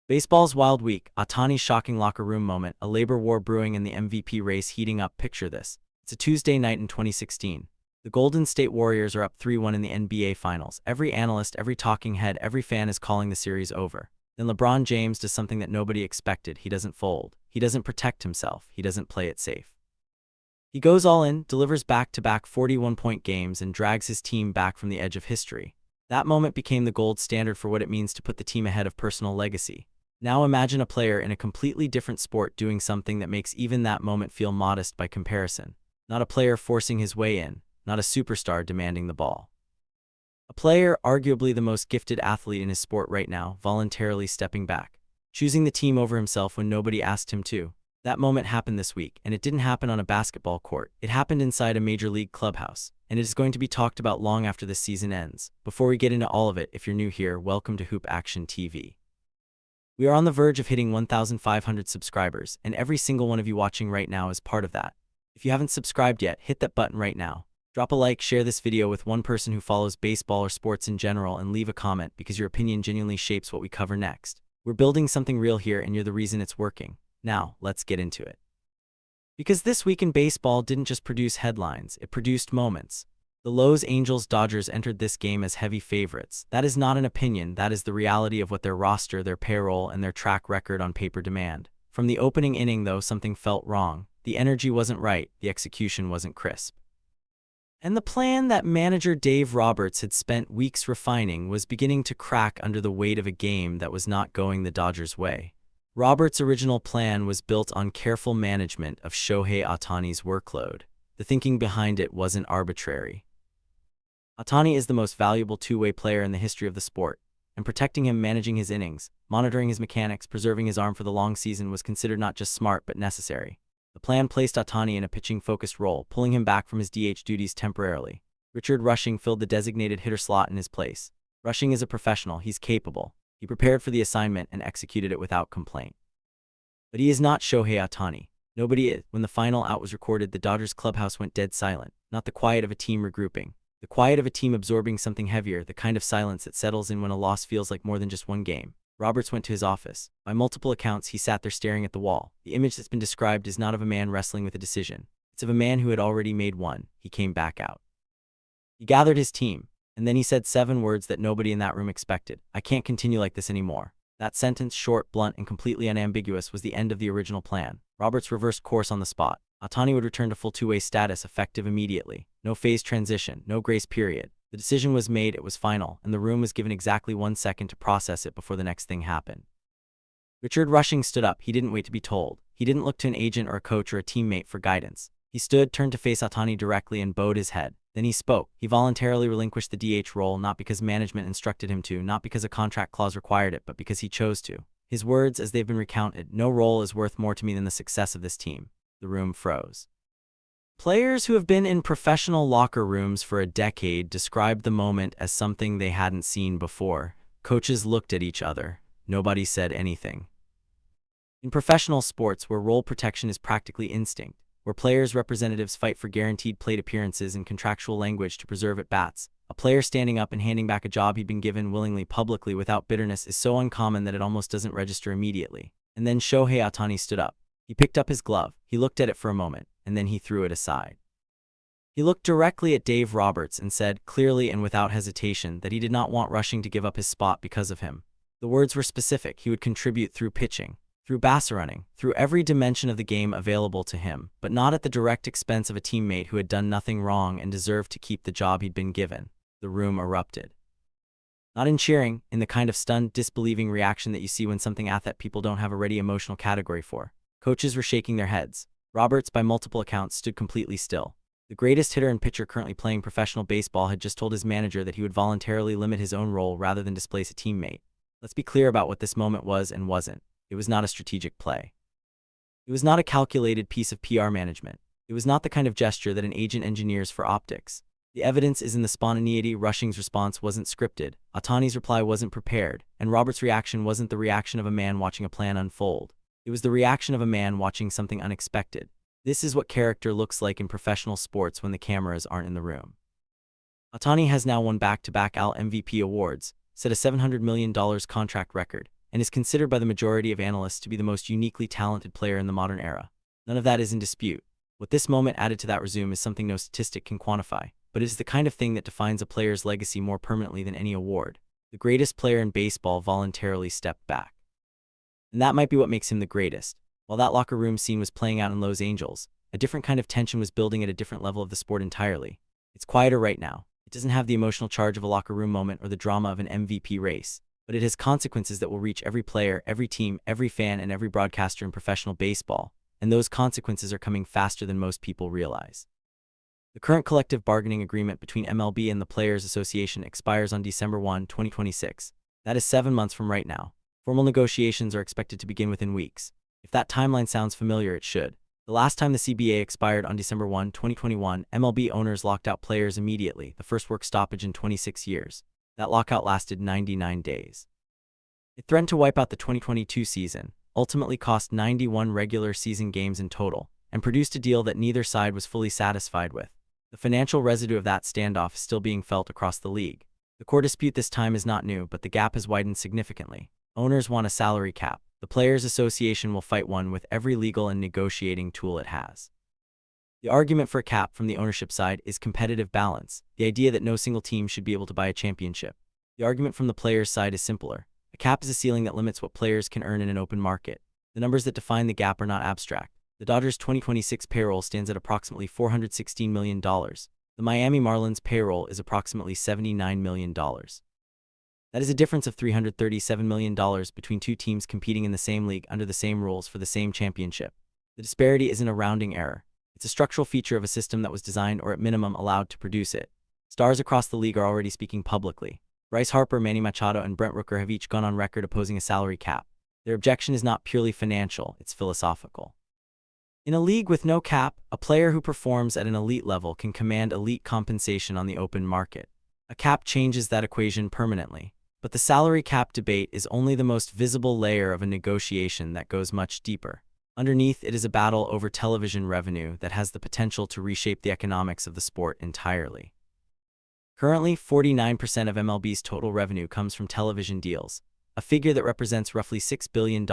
Baseball's wild week, Ohtani's shocking locker room moment, a labor war brewing and the MVP race heating up. Picture this. It's a Tuesday night in 2016. The Golden State Warriors are up 3-1 in the NBA Finals. Every analyst, every talking head, every fan is calling the series over. Then LeBron James does something that nobody expected. He doesn't fold. He doesn't protect himself. He doesn't play it safe. He goes all in, delivers back-to-back 41-point games, and drags his team back from the edge of history. That moment became the gold standard for what it means to put the team ahead of personal legacy. Now imagine a player in a completely different sport doing something that makes even that moment feel modest by comparison. Not a player forcing his way in, not a superstar demanding the ball. A player, arguably the most gifted athlete in his sport right now, voluntarily stepping back, choosing the team over himself when nobody asked him to. That moment happened this week, and it didn't happen on a basketball court. It happened inside a major league clubhouse, and it is going to be talked about long after this season ends. Before we get into all of it, if you're new here, welcome to Hoop Action TV. We are on the verge of hitting 1,500 subscribers, and every single one of you watching right now is part of that. If you haven't subscribed yet, hit that button right now. Drop a like, share this video with one person who follows baseball or sports in general, and leave a comment because your opinion genuinely shapes what we cover next. We're building something real here, and you're the reason it's working. Now, let's get into it. Because this week in baseball didn't just produce headlines, it produced moments. The Los Angeles Dodgers entered this game as heavy favorites. That is not an opinion, that is the reality of what their roster, their payroll, and their track record on paper demand. From the opening inning, though, something felt wrong. The energy wasn't right, the execution wasn't crisp. And the plan that manager Dave Roberts had spent weeks refining was beginning to crack under the weight of a game that was not going the Dodgers' way. Roberts' original plan was built on careful management of Shohei Ohtani's workload. The thinking behind it wasn't arbitrary. Ohtani is the most valuable two-way player in the history of the sport, and protecting him, managing his innings, monitoring his mechanics, preserving his arm for the long season was considered not just smart but necessary. The plan placed Ohtani in a pitching-focused role, pulling him back from his DH duties temporarily. Richard Rushing filled the designated hitter slot in his place. Rushing is a professional, he's capable. He prepared for the assignment and executed it without complaint. But he is not Shohei Ohtani. Nobody is. When the final out was recorded, the Dodgers clubhouse went dead silent, not the quiet of a team regrouping. The quiet of a team absorbing something heavier, the kind of silence that settles in when a loss feels like more than just one game. Roberts went to his office. By multiple accounts, he sat there staring at the wall. The image that's been described is not of a man wrestling with a decision. It's of a man who had already made one. He came back out. He gathered his team, and then he said 7 words that nobody in that room expected. "I can't continue like this anymore." That sentence, short, blunt, and completely unambiguous, was the end of the original plan. Roberts reversed course on the spot. Ohtani would return to full two-way status, effective immediately. No phase transition, no grace period. The decision was made, it was final, and the room was given exactly 1 second to process it before the next thing happened. Richard Rushing stood up. He didn't wait to be told. He didn't look to an agent or a coach or a teammate for guidance. He stood, turned to face Ohtani directly, and bowed his head. Then he spoke. He voluntarily relinquished the DH role, not because management instructed him to, not because a contract clause required it, but because he chose to. His words, as they've been recounted: "No role is worth more to me than the success of this team." The room froze. Players who have been in professional locker rooms for a decade described the moment as something they hadn't seen before. Coaches looked at each other. Nobody said anything. In professional sports, where role protection is practically instinct, where players' representatives fight for guaranteed plate appearances and contractual language to preserve at-bats, a player standing up and handing back a job he'd been given willingly, publicly, without bitterness is so uncommon that it almost doesn't register immediately. And then Shohei Ohtani stood up. He picked up his glove. He looked at it for a moment, and then he threw it aside. He looked directly at Dave Roberts and said, clearly and without hesitation, that he did not want Rushing to give up his spot because of him. The words were specific. He would contribute through pitching, through base running, through every dimension of the game available to him, but not at the direct expense of a teammate who had done nothing wrong and deserved to keep the job he'd been given. The room erupted. Not in cheering, in the kind of stunned, disbelieving reaction that you see when something that people don't have a ready emotional category for. Coaches were shaking their heads. Roberts, by multiple accounts, stood completely still. The greatest hitter and pitcher currently playing professional baseball had just told his manager that he would voluntarily limit his own role rather than displace a teammate. Let's be clear about what this moment was and wasn't. It was not a strategic play. It was not a calculated piece of PR management. It was not the kind of gesture that an agent engineers for optics. The evidence is in the spontaneity. Rushing's response wasn't scripted. Ohtani's reply wasn't prepared. And Roberts' reaction wasn't the reaction of a man watching a plan unfold. It was the reaction of a man watching something unexpected. This is what character looks like in professional sports when the cameras aren't in the room. Ohtani has now won back-to-back AL MVP awards, set a $700 million contract record, and is considered by the majority of analysts to be the most uniquely talented player in the modern era. None of that is in dispute. What this moment added to that resume is something no statistic can quantify, but it is the kind of thing that defines a player's legacy more permanently than any award. The greatest player in baseball voluntarily stepped back. And that might be what makes him the greatest. While that locker room scene was playing out in Los Angeles, a different kind of tension was building at a different level of the sport entirely. It's quieter right now. It doesn't have the emotional charge of a locker room moment or the drama of an MVP race, but it has consequences that will reach every player, every team, every fan, and every broadcaster in professional baseball, and those consequences are coming faster than most people realize. The current collective bargaining agreement between MLB and the Players Association expires on December 1, 2026. That is 7 months from right now. Formal negotiations are expected to begin within weeks. If that timeline sounds familiar, it should. The last time the CBA expired on December 1, 2021, MLB owners locked out players immediately, the first work stoppage in 26 years. That lockout lasted 99 days. It threatened to wipe out the 2022 season, ultimately cost 91 regular season games in total, and produced a deal that neither side was fully satisfied with. The financial residue of that standoff is still being felt across the league. The core dispute this time is not new, but the gap has widened significantly. Owners want a salary cap. The Players Association will fight one with every legal and negotiating tool it has. The argument for a cap from the ownership side is competitive balance, the idea that no single team should be able to buy a championship. The argument from the players' side is simpler. A cap is a ceiling that limits what players can earn in an open market. The numbers that define the gap are not abstract. The Dodgers' 2026 payroll stands at approximately $416 million. The Miami Marlins' payroll is approximately $79 million. That is a difference of $337 million between two teams competing in the same league under the same rules for the same championship. The disparity isn't a rounding error. It's a structural feature of a system that was designed or at minimum allowed to produce it. Stars across the league are already speaking publicly. Bryce Harper, Manny Machado, and Brent Rooker have each gone on record opposing a salary cap. Their objection is not purely financial, it's philosophical. In a league with no cap, a player who performs at an elite level can command elite compensation on the open market. A cap changes that equation permanently. But the salary cap debate is only the most visible layer of a negotiation that goes much deeper. Underneath, it is a battle over television revenue that has the potential to reshape the economics of the sport entirely. Currently, 49% of MLB's total revenue comes from television deals, a figure that represents roughly $6 billion.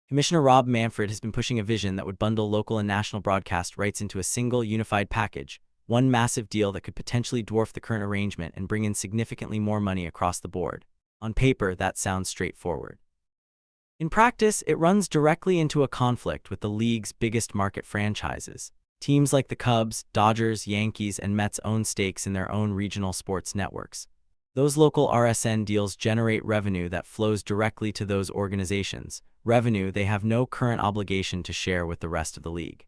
Commissioner Rob Manfred has been pushing a vision that would bundle local and national broadcast rights into a single, unified package, one massive deal that could potentially dwarf the current arrangement and bring in significantly more money across the board. On paper, that sounds straightforward. In practice, it runs directly into a conflict with the league's biggest market franchises. Teams like the Cubs, Dodgers, Yankees, and Mets own stakes in their own regional sports networks. Those local RSN deals generate revenue that flows directly to those organizations, revenue they have no current obligation to share with the rest of the league.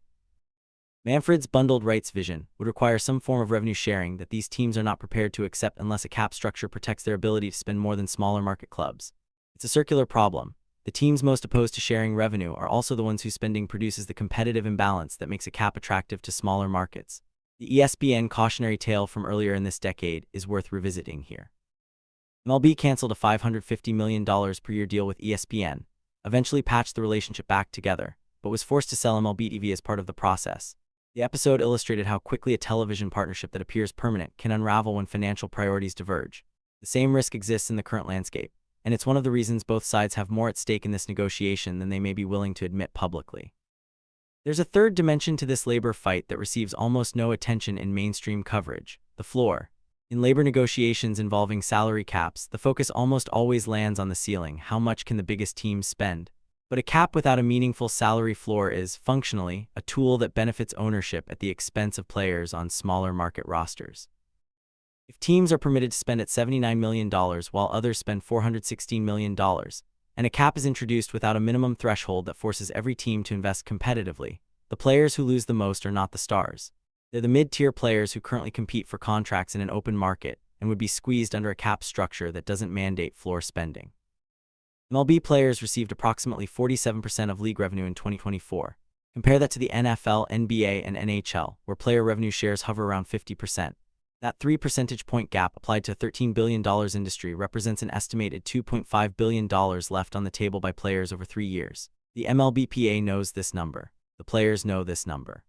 Manfred's bundled rights vision would require some form of revenue sharing that these teams are not prepared to accept unless a cap structure protects their ability to spend more than smaller market clubs. It's a circular problem. The teams most opposed to sharing revenue are also the ones whose spending produces the competitive imbalance that makes a cap attractive to smaller markets. The ESPN cautionary tale from earlier in this decade is worth revisiting here. MLB canceled a $550 million per year deal with ESPN, eventually patched the relationship back together, but was forced to sell MLB TV as part of the process. The episode illustrated how quickly a television partnership that appears permanent can unravel when financial priorities diverge. The same risk exists in the current landscape, and it's one of the reasons both sides have more at stake in this negotiation than they may be willing to admit publicly. There's a third dimension to this labor fight that receives almost no attention in mainstream coverage: the floor. In labor negotiations involving salary caps, the focus almost always lands on the ceiling. How much can the biggest teams spend? But a cap without a meaningful salary floor is, functionally, a tool that benefits ownership at the expense of players on smaller market rosters. If teams are permitted to spend at $79 million while others spend $416 million, and a cap is introduced without a minimum threshold that forces every team to invest competitively, the players who lose the most are not the stars. They're the mid-tier players who currently compete for contracts in an open market and would be squeezed under a cap structure that doesn't mandate floor spending. MLB players received approximately 47% of league revenue in 2024. Compare that to the NFL, NBA, and NHL, where player revenue shares hover around 50%. That 3 percentage point gap applied to a $13 billion industry represents an estimated $2.5 billion left on the table by players over 3 years. The MLBPA knows this number. The players know this number.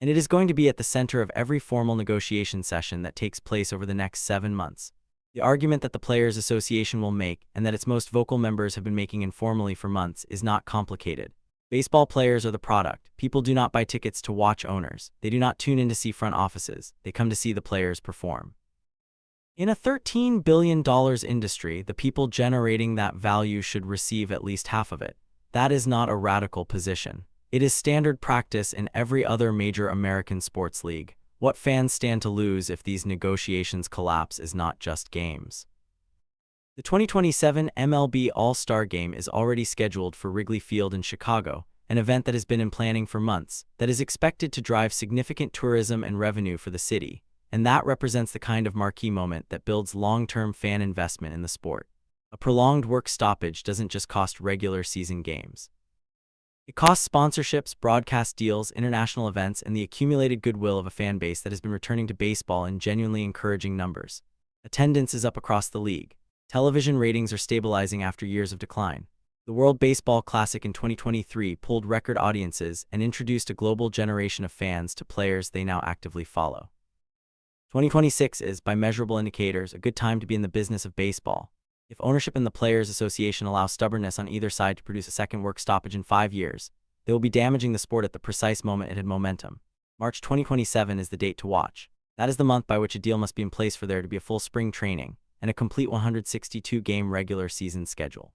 And it is going to be at the center of every formal negotiation session that takes place over the next 7 months. The argument that the Players Association will make, and that its most vocal members have been making informally for months, is not complicated. Baseball players are the product. People do not buy tickets to watch owners. They do not tune in to see front offices. They come to see the players perform. In a $13 billion industry, the people generating that value should receive at least half of it. That is not a radical position. It is standard practice in every other major American sports league. What fans stand to lose if these negotiations collapse is not just games. The 2027 MLB All-Star Game is already scheduled for Wrigley Field in Chicago, an event that has been in planning for months, that is expected to drive significant tourism and revenue for the city, and that represents the kind of marquee moment that builds long-term fan investment in the sport. A prolonged work stoppage doesn't just cost regular season games. It costs sponsorships, broadcast deals, international events, and the accumulated goodwill of a fan base that has been returning to baseball in genuinely encouraging numbers. Attendance is up across the league. Television ratings are stabilizing after years of decline. The World Baseball Classic in 2023 pulled record audiences and introduced a global generation of fans to players they now actively follow. 2026 is, by measurable indicators, a good time to be in the business of baseball. If ownership and the Players Association allow stubbornness on either side to produce a second work stoppage in 5 years, they will be damaging the sport at the precise moment it had momentum. March 2027 is the date to watch. That is the month by which a deal must be in place for there to be a full spring training and a complete 162-game regular season schedule.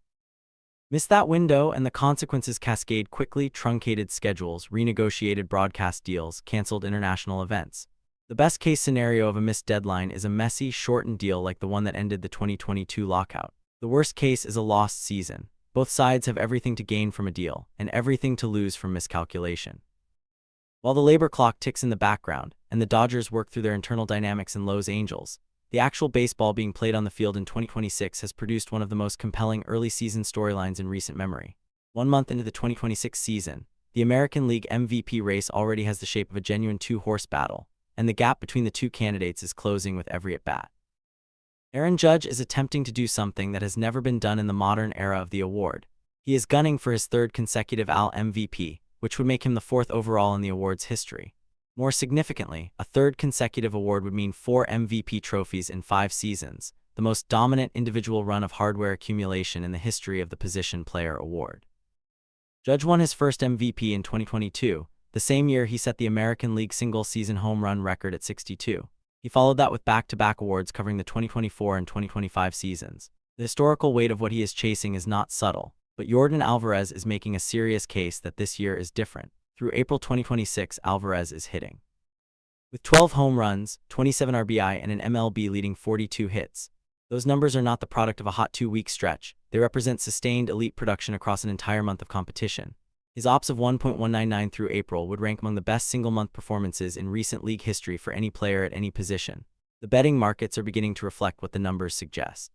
Miss that window and the consequences cascade quickly: truncated schedules, renegotiated broadcast deals, canceled international events. The best-case scenario of a missed deadline is a messy, shortened deal like the one that ended the 2022 lockout. The worst case is a lost season. Both sides have everything to gain from a deal, and everything to lose from miscalculation. While the labor clock ticks in the background, and the Dodgers work through their internal dynamics in Los Angeles, the actual baseball being played on the field in 2026 has produced one of the most compelling early-season storylines in recent memory. 1 month into the 2026 season, the American League MVP race already has the shape of a genuine two-horse battle, and the gap between the two candidates is closing with every at-bat. Aaron Judge is attempting to do something that has never been done in the modern era of the award. He is gunning for his 3rd consecutive AL MVP, which would make him the 4th overall in the award's history. More significantly, a 3rd consecutive award would mean 4 MVP trophies in 5 seasons, the most dominant individual run of hardware accumulation in the history of the Position Player Award. Judge won his first MVP in 2022, the same year he set the American League single-season home run record at 62. He followed that with back-to-back awards covering the 2024 and 2025 seasons. The historical weight of what he is chasing is not subtle, but Yordan Alvarez is making a serious case that this year is different. Through April 2026, Alvarez is hitting. With 12 home runs, 27 RBI, and an MLB-leading 42 hits. Those numbers are not the product of a hot 2-week stretch. They represent sustained elite production across an entire month of competition. His OPS of 1.199 through April would rank among the best single-month performances in recent league history for any player at any position. The betting markets are beginning to reflect what the numbers suggest.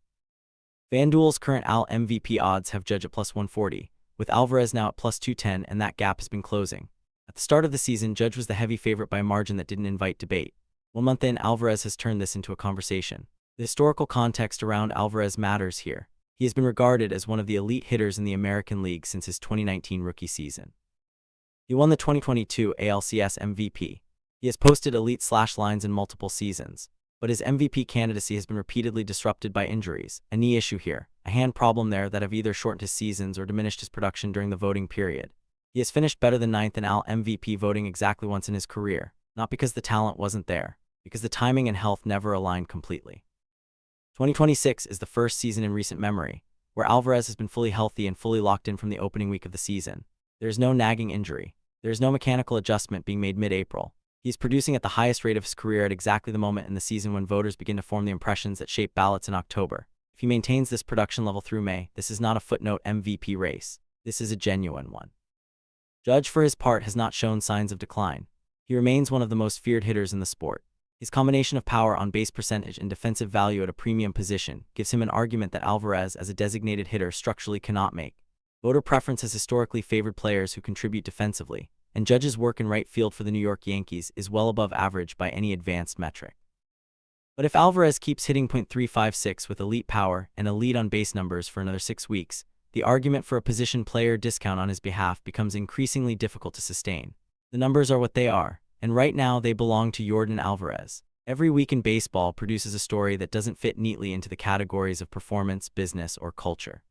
FanDuel's current AL MVP odds have Judge at +140, with Alvarez now at +210, and that gap has been closing. At the start of the season, Judge was the heavy favorite by a margin that didn't invite debate. 1 month in, Alvarez has turned this into a conversation. The historical context around Alvarez matters here. He has been regarded as one of the elite hitters in the American League since his 2019 rookie season. He won the 2022 ALCS MVP. He has posted elite slash lines in multiple seasons, but his MVP candidacy has been repeatedly disrupted by injuries, a knee issue here, a hand problem there that have either shortened his seasons or diminished his production during the voting period. He has finished better than 9th in AL MVP voting exactly once in his career, not because the talent wasn't there, because the timing and health never aligned completely. 2026 is the first season in recent memory where Alvarez has been fully healthy and fully locked in from the opening week of the season. There is no nagging injury. There is no mechanical adjustment being made mid-April. He is producing at the highest rate of his career at exactly the moment in the season when voters begin to form the impressions that shape ballots in October. If he maintains this production level through May, this is not a footnote MVP race. This is a genuine one. Judge, for his part, has not shown signs of decline. He remains one of the most feared hitters in the sport. His combination of power on base percentage and defensive value at a premium position gives him an argument that Alvarez as a designated hitter structurally cannot make. Voter preference has historically favored players who contribute defensively, and Judge's work in right field for the New York Yankees is well above average by any advanced metric. But if Alvarez keeps hitting .356 with elite power and elite on-base numbers for another 6 weeks, the argument for a position player discount on his behalf becomes increasingly difficult to sustain. The numbers are what they are, and right now they belong to Yordan Alvarez. Every week in baseball produces a story that doesn't fit neatly into the categories of performance, business, or culture.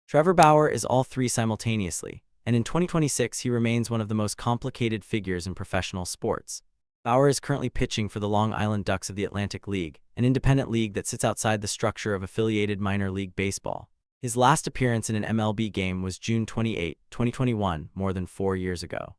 Trevor Bauer is all three simultaneously, and in 2026 he remains one of the most complicated figures in professional sports. Bauer is currently pitching for the Long Island Ducks of the Atlantic League, an independent league that sits outside the structure of affiliated minor league baseball. His last appearance in an MLB game was June 28, 2021, more than 4 years ago.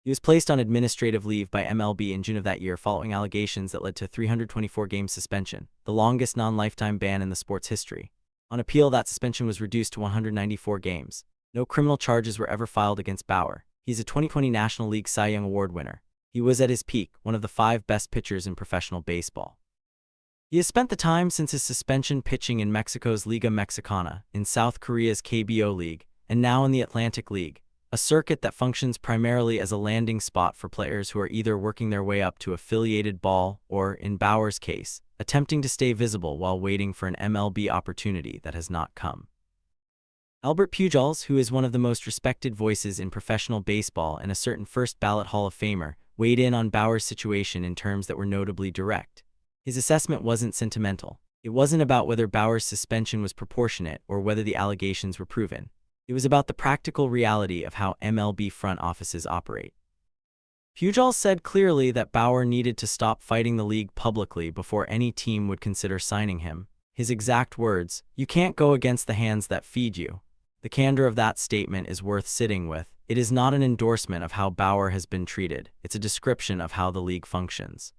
He was placed on administrative leave by MLB in June of that year following allegations that led to a 324-game suspension, the longest non-lifetime ban in the sport's history. On appeal, that suspension was reduced to 194 games. No criminal charges were ever filed against Bauer. He's a 2020 National League Cy Young Award winner. He was at his peak, one of the 5 best pitchers in professional baseball. He has spent the time since his suspension pitching in Mexico's Liga Mexicana, in South Korea's KBO League, and now in the Atlantic League, a circuit that functions primarily as a landing spot for players who are either working their way up to affiliated ball or, in Bauer's case, attempting to stay visible while waiting for an MLB opportunity that has not come. Albert Pujols, who is one of the most respected voices in professional baseball and a certain first-ballot Hall of Famer, weighed in on Bauer's situation in terms that were notably direct. His assessment wasn't sentimental. It wasn't about whether Bauer's suspension was proportionate or whether the allegations were proven. It was about the practical reality of how MLB front offices operate. Pujols said clearly that Bauer needed to stop fighting the league publicly before any team would consider signing him. His exact words, "You can't go against the hands that feed you." The candor of that statement is worth sitting with. It is not an endorsement of how Bauer has been treated. It's a description of how the league functions.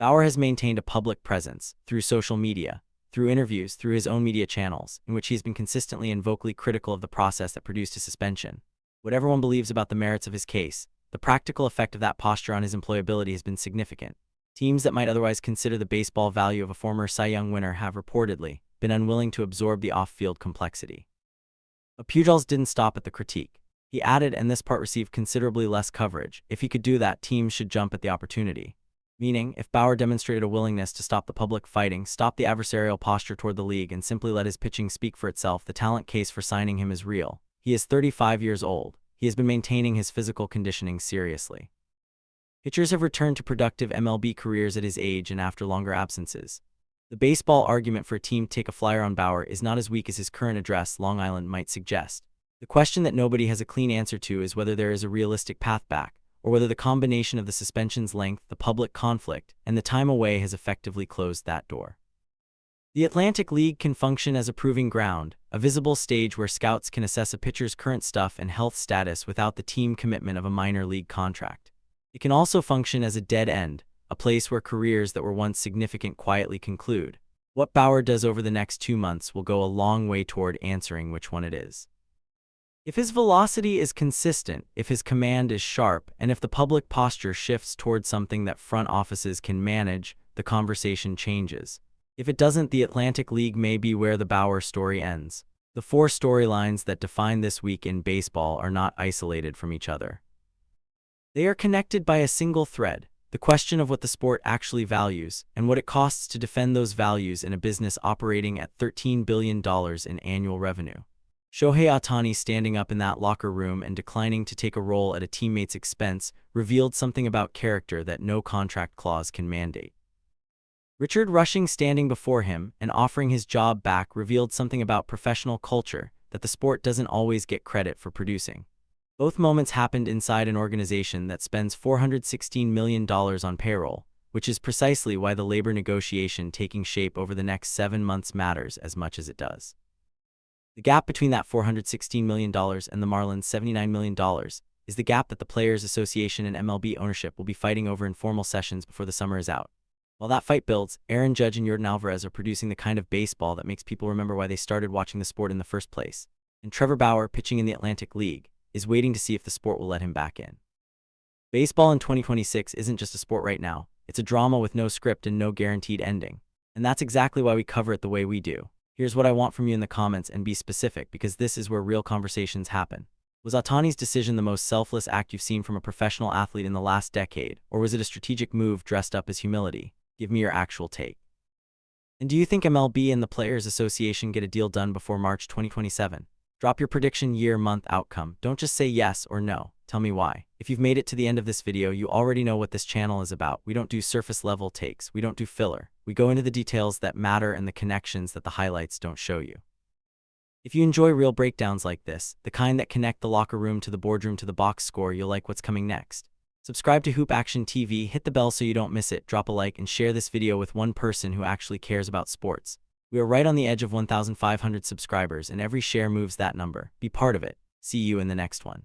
Bauer has maintained a public presence through social media, through interviews, through his own media channels, in which he has been consistently and vocally critical of the process that produced his suspension. Whatever one believes about the merits of his case, the practical effect of that posture on his employability has been significant. Teams that might otherwise consider the baseball value of a former Cy Young winner have reportedly been unwilling to absorb the off-field complexity. But Pujols didn't stop at the critique. He added, and this part received considerably less coverage, if he could do that, teams should jump at the opportunity. Meaning, if Bauer demonstrated a willingness to stop the public fighting, stop the adversarial posture toward the league, and simply let his pitching speak for itself, the talent case for signing him is real. He is 35 years old. He has been maintaining his physical conditioning seriously. Pitchers have returned to productive MLB careers at his age and after longer absences. The baseball argument for a team to take a flyer on Bauer is not as weak as his current address, Long Island, might suggest. The question that nobody has a clean answer to is whether there is a realistic path back, or whether the combination of the suspension's length, the public conflict, and the time away has effectively closed that door. The Atlantic League can function as a proving ground, a visible stage where scouts can assess a pitcher's current stuff and health status without the team commitment of a minor league contract. It can also function as a dead end, a place where careers that were once significant quietly conclude. What Bauer does over the next 2 months will go a long way toward answering which one it is. If his velocity is consistent, if his command is sharp, and if the public posture shifts toward something that front offices can manage, the conversation changes. If it doesn't, the Atlantic League may be where the Bauer story ends. The 4 storylines that define this week in baseball are not isolated from each other. They are connected by a single thread, the question of what the sport actually values, and what it costs to defend those values in a business operating at $13 billion in annual revenue. Shohei Ohtani standing up in that locker room and declining to take a role at a teammate's expense revealed something about character that no contract clause can mandate. Richard Rushing standing before him and offering his job back revealed something about professional culture that the sport doesn't always get credit for producing. Both moments happened inside an organization that spends $416 million on payroll, which is precisely why the labor negotiation taking shape over the next 7 months matters as much as it does. The gap between that $416 million and the Marlins' $79 million is the gap that the Players Association and MLB ownership will be fighting over in formal sessions before the summer is out. While that fight builds, Aaron Judge and Yordan Alvarez are producing the kind of baseball that makes people remember why they started watching the sport in the first place. And Trevor Bauer, pitching in the Atlantic League, is waiting to see if the sport will let him back in. Baseball in 2026 isn't just a sport right now. It's a drama with no script and no guaranteed ending. And that's exactly why we cover it the way we do. Here's what I want from you in the comments, and be specific, because this is where real conversations happen. Was Ohtani's decision the most selfless act you've seen from a professional athlete in the last decade, or was it a strategic move dressed up as humility? Give me your actual take. And do you think MLB and the Players Association get a deal done before March 2027? Drop your prediction, year, month, outcome. Don't just say yes or no. Tell me why. If you've made it to the end of this video, you already know what this channel is about. We don't do surface level takes. We don't do filler. We go into the details that matter and the connections that the highlights don't show you. If you enjoy real breakdowns like this, the kind that connect the locker room to the boardroom to the box score, you'll like what's coming next. Subscribe to Hoop Action TV, hit the bell so you don't miss it, drop a like, and share this video with one person who actually cares about sports. We are right on the edge of 1,500 subscribers, and every share moves that number. Be part of it. See you in the next one.